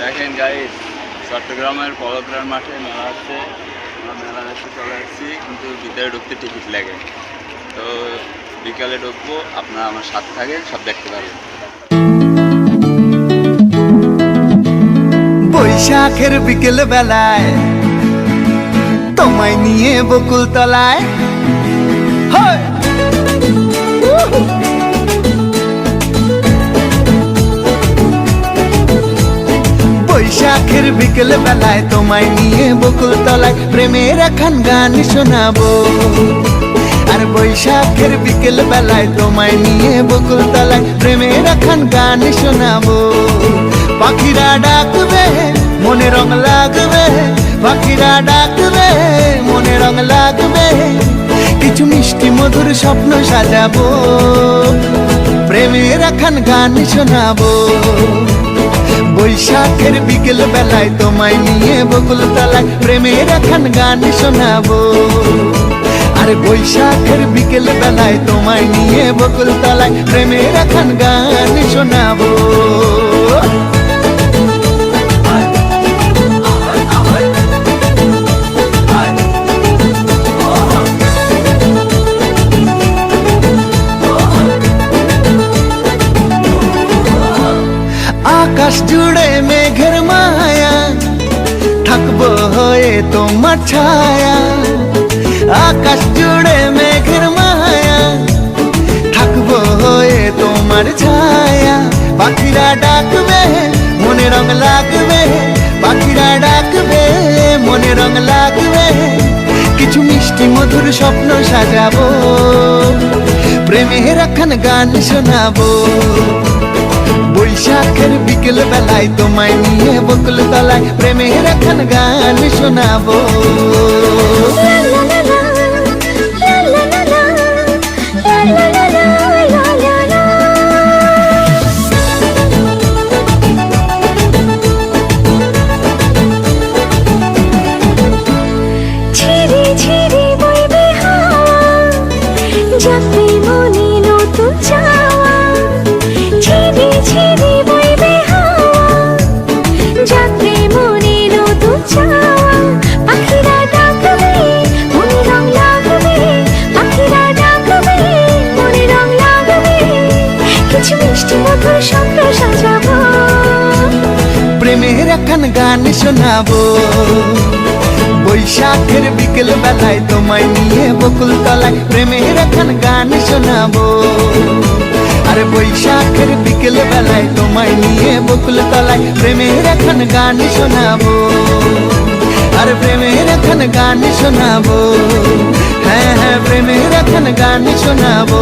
দেখেন গাইস, চট্টগ্রামের পদগ্রাম মাঠে মেলা হচ্ছে। আমরা মেলা দেখতে চলে আসছি, কিন্তু ভিতরে ঢুকতে টিকিট লাগে। তো বিকালে ঢুকবো, আপনারা আমার সাথে থাকেন, সব দেখতে পারবেন। বৈশাখের বিকেল বেলায় তোমায় নিয়ে বকুল তলায়, বৈশাখের বিকেল বেলায় তোমায় নিয়ে বকুল তলায় প্রেমের এখন গান শোনাবো। আর বৈশাখের বিকেল বেলায় তোমায় নিয়ে বকুল তলায় প্রেমের এখন গান শোনাবো। পাখিরা ডাকবে, মনে রং লাগবে, পাখিরা ডাকবে, মনে রং লাগবে, কিছু মিষ্টি মধুর স্বপ্ন সাজাবো, প্রেমের এখন গান শোনাবো। বৈশাখের বিকেল বেলায় তোমায় নিয়ে বকুল তলায় প্রেমের এখন গান শোনাবো। আর বৈশাখের বিকেল বেলায় তোমায় নিয়ে বকুল তলায় প্রেমের এখন গান শোনাবো। আকাশ জুড়ে মেঘের মায়া, থাকবো হয়ে তোমার ছায়া। আকাশ জুড়ে মেঘের মায়া, থাকবো হয়ে তোমার ছায়া। পাখিরা ডাকবে, মনে রং লাগবে, পাখিরা ডাকবে, মনে রং লাগবে, কিছু মিষ্টি মধুর স্বপ্ন সাজাবো, প্রেমের এখন গান শোনাবো। বৈশাখের বিকেল বেলায় তোমায় নিয়ে বকুল তলায় প্রেমের এখন গান শোনাবো। প্রেমের এখন গান শোনাবো। বৈশাখের বিকেল বেলায় তোমায় নিয়ে বকুল তলায় প্রেমের এখন গান শোনাবো। আর বৈশাখের বিকেল বেলায় তোমায় নিয়ে বকুল তলায় প্রেমের এখন গান শোনাবো। আর প্রেমের এখন গান শোনাবো, হ্যাঁ হ্যাঁ প্রেমের এখন গান শোনাবো।